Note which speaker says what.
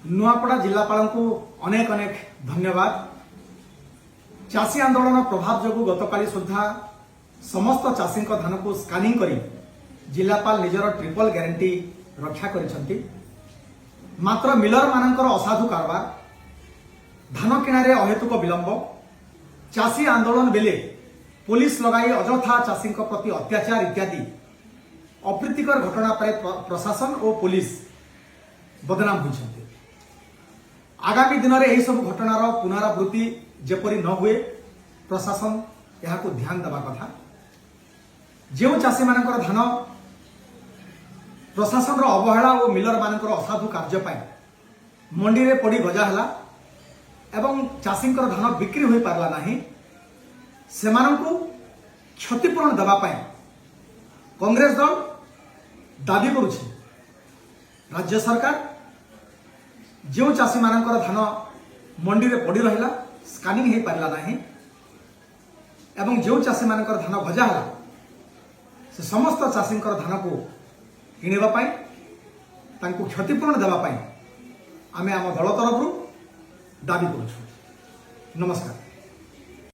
Speaker 1: नुआपड़ा जिलापाल को अनेक अनेक धन्यवाद। चाषी आंदोलन प्रभाव जो गतकाली सुधा समस्त चाषी धान को स्कानिंग करी जिलापाल निजर ट्रिपल ग्यारंटी रक्षा करिसेंती। मात्र मिलर मानकर असाधु कारबार, धान किणारे अहेतुक विलंब, चाषी आंदोलन बेले पुलिस लगाई अजथा चाषी प्रति अत्याचार इत्यादि अप्रीतिकर घटना पर प्रशासन और पुलिस बदनाम होइछन्ते। आगामी दिन में यही सब घटनार पुनरावृत्ति जेपरी न हुए प्रशासन यह ध्यान देवा कथा। जो चाषी मानकर धान प्रशासन अवहेला और मिलर मानकर असाधु कार्य मंडी में पड़ी गजा है एवं चाषी धान बिक्री हो पारला नहीं, सेमानंकु क्षतिपूरण देवाई कांग्रेस दल दाबी करुछि। राज्य सरकार जो चाषी मानकर धान मंडी में पड़ी रहा स्कानिंग हो पारला नहीं एवं जो चाषी मानकर धान भजा है से समस्त चाषी धान को किणवाई क्षतिपूरण देवाई आम आम दल तरफ दाबी करुछु। नमस्कार।